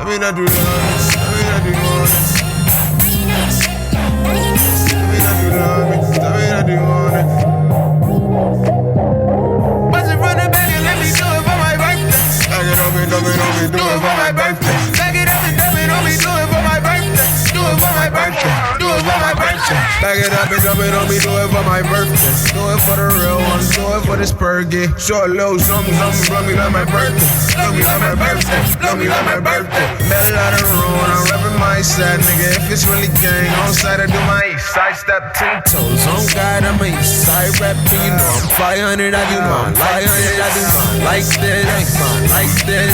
Let me not do that. Let me not do that. Let me not do that. Bust it from the back and let me do it for my birthday. Back it up and dump it on me, do it for my birthday. Back it up and dump it on me, do it for my birthday. Do it for my birthday. Do it for my birthday. Back it up and dump it on me, do it for my birthday. Do it for the real ones, do it for this perky. Show a little something, run me like my birthday. Love me like my birthday, love me like my birthday. Better out of room, I'm reppin' my side, nigga. If it's really gang, on side I do my east side, step 10 toes. On God, I'm a east side rapper, you know I'm 500, I do mine. 500, I do mine. Like that, ain't fine, like that.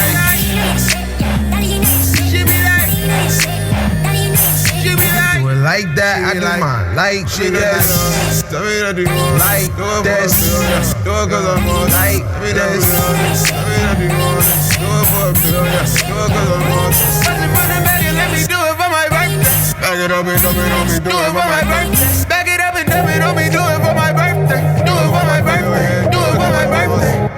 She be like, do it like that, I do mine. Like shit, yes. Tell me that you want like this. Do it cause I'm on like this. Tell me that you want it. Do it for a bill, yeah. Do it cause I'm on it. Bust it from the back and let me do it for my birthday. Back it up and dump it on me, do it for my birthday. Back it up and dump it on me, do it for my birthday. Do it for my birthday. Do it for my birthday.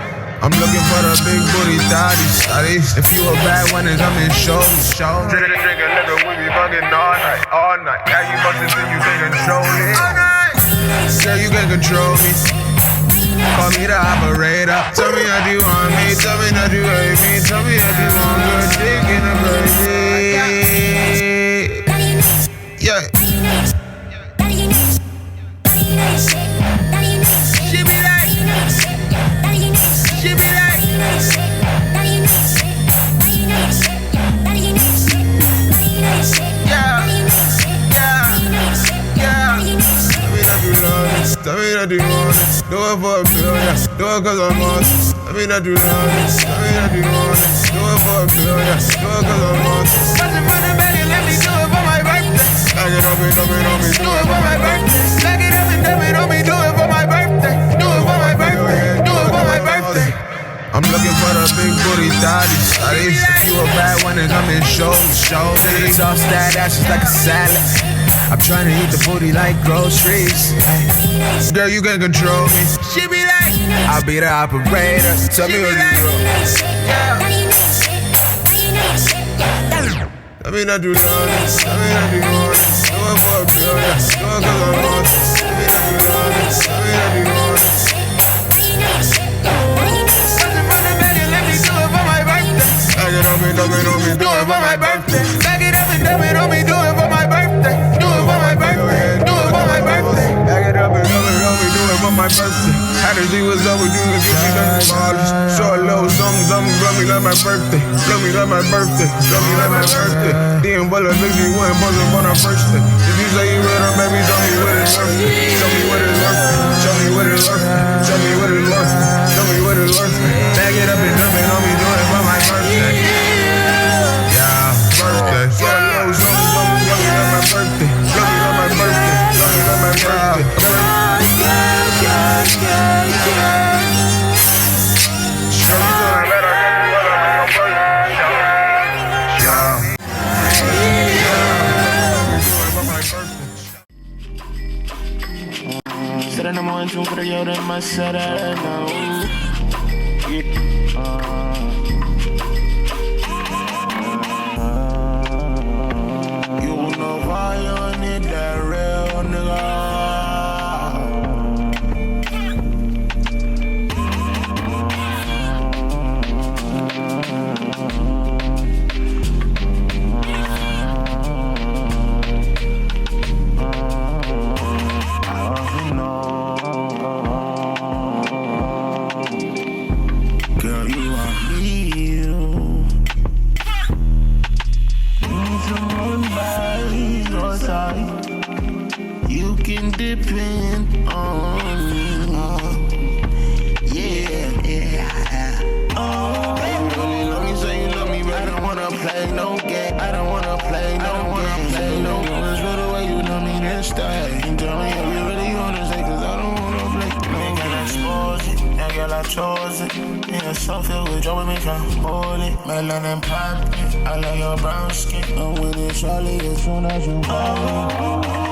I'm looking for the big booty thotties. If you a bad one, then come and show me. Drink a liquor, we be fucking all night. Yeah, you bustin' till you can control it. All night. Girl, you can control me. Call me the operator. Tell me how you want me. Tell me how you hate me. Tell me how you want good dick in the baby. Yeah. She be like. She be like. Yeah. Tell me that you want it. Do it for a bill, yeah. Do it cause I'm on it. Tell me that you want it. Tell me that you want it. Do it for a bill, yeah. Do it cause I'm on it. Bust it from the back and let me do it for my birthday. Back it up and dump it on me, do it for my birthday. Back it up and dump it on me, do it for my birthday. Do it for my birthday. Do it for my birthday. I'm looking for the big booty thotties. If you a bad one, then come and show me. Toss that ass just like a salad. I'm trying to eat the booty like groceries. Ay. Girl, you can control me. She be like, I'll be the operator. Tell me what you do. Let me not do that. Let me not do that. Do it for a bill, yeah. Do it cause I'm on it. Let me not do that. Let me not do that. Bust it from the back and let me do it for my birthday. Back it up and dump it on me, do it for my birthday. Back it up and dump it on me, do it for my birthday. Do it for my birthday. Do it for my birthday. Back it up and dump it on me, do it for my birthday. Had to see what's up with you and give me nothing modest. Show a little something, run me like my birthday. Love me like my birthday. Love me like my birthday. Damn, but look, you went buzzing on our first day. If you say you read her, baby, tell me what it's worth. Show me what it's worth. Show me what it's worth. Show me what it's worth. Show me what it's worth. Back it up and dump it on me, do it for my birthday. Yeah, birthday. Show a little something, run me like my birthday. Love me like my birthday. Love me like my birthday. Será na mão de criador de uma serena. You know why you need that real nigga. You can depend on me. Yeah. Oh, you really love me, say you love me, but I don't wanna play no game. I don't wanna play no game. Let's go the way you love me, then stay. And tell me if you really wanna stay, cause I don't wanna play no game. I expose it, that girl I chose it. Nigga so filled with joy, me can't hold it. Melanin poppin', I love your brown skin. I'm with it, Charlie, as soon as you call me.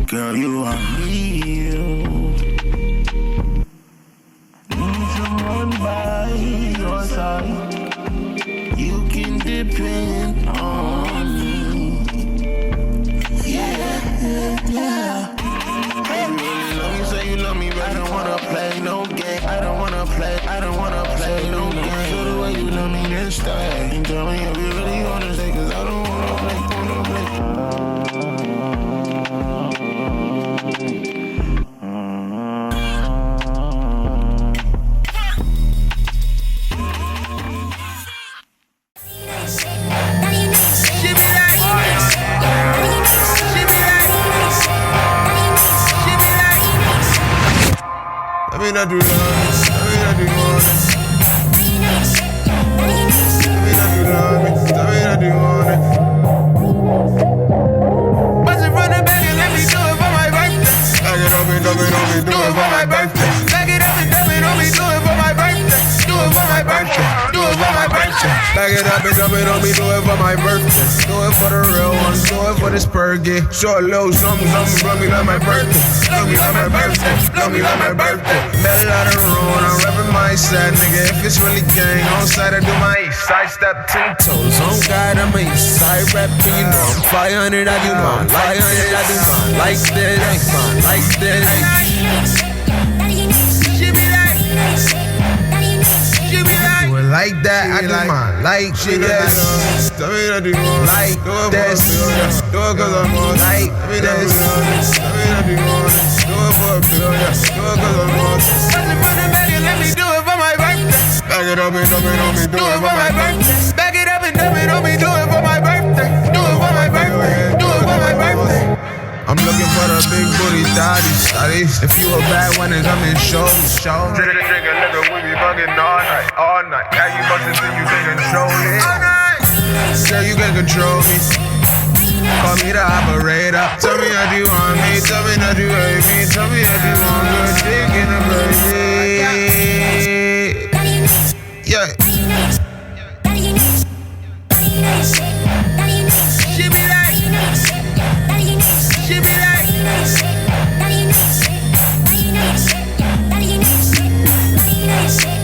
Girl, you are real. Need someone by your side. You can depend on me. Yeah. Baby, really love me, say you love me, but I don't wanna play no game. I don't wanna play no game. Feel the way you love me, then stay. And tell me if you really wanna stay, cause I don't wanna play. Let me not do that. Let me not do that. Let me not do that. Bust it from the back and let me do it for my birthday. Back it up and dump it on me, do it for my birthday. Back it up and dump it on me, do it for my birthday. Do it for my birthday. Do it for my birthday. Back it up and dump it on me, do it for my birthday. Do it for the real ones, do it for this perky. Show a little something, love me like my birthday. Love me like my birthday. Love me like my birthday. Better out of the road, I'm reppin' my side, nigga. If it's really gang, on side, I do my east side, step 10 toes. On God, I'm a east side rapper, you know I'm 500, I do mine. 500, I do mine. Like this, ain't fine, like this. She be like, do it like that, I do mine. Like she this, tell me to do like this. Do it cause I'm on like this. Tell me to do do it for a bill, yeah. Do it cause I'm on. Bust it from the back and let me do it for my birthday. Back it up and dump it on me, do it for my birthday. Back it up and dump it on me, do it for my birthday. Do it for my birthday. Do it for my birthday. I'm looking for the big booty daddies. If you a bad one, then come and show me. Drinking liquor, we be bugging all night. Yeah, you bustin' till you can control it. All night. Girl, you can control me. Call me the operator. Tell me how you want me. Tell me how you hate me. Tell me how you want good dick in the baby. Yeah. She be like. She be like.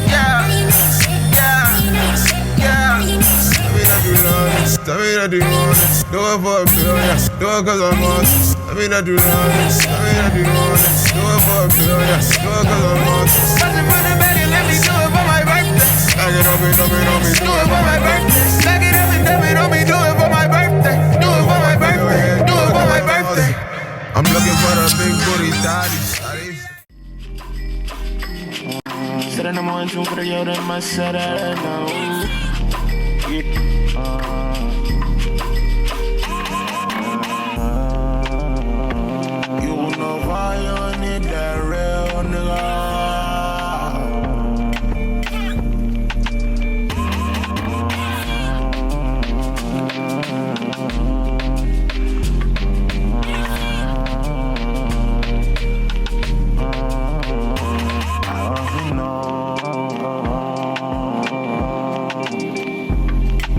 Yeah. Tell me not do that. Do it for a bill, yeah. Do it cause I'm on. Tell me not do that. Tell me not do that. Do it for a bill, yeah. Do it cause I'm on. Bust it from the back and let me do it for my birthday. Back it up and dump it on me, do it for my birthday. Back it up and dump it on me, do it for my birthday. Do it for my birthday. Do it for my birthday. I'm looking for the big booty daddies. Said I'm on tune for the yo, then my set I know. You know why you need that real nigga.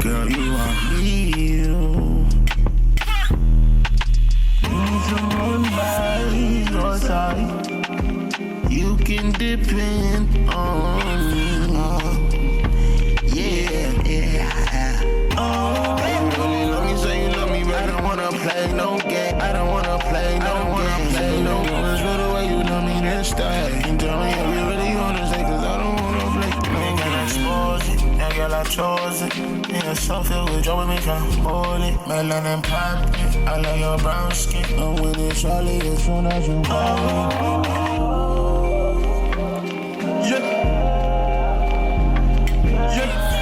Girl, you are real. Need someone by your side. You can depend on me. Yeah. Baby, really love me, say you love me, but I don't wanna play no game. I don't wanna play no game. Just feel the way you love me, then stay. And tell me if you really wanna stay, cause I don't wanna play no game. Expose it, that girl I chose it. Yeah, so filled with joy, me can't hold it. Melanin pop it, I love your brown skin. I'm with it, Charlie, as soon as you call me. Yeah.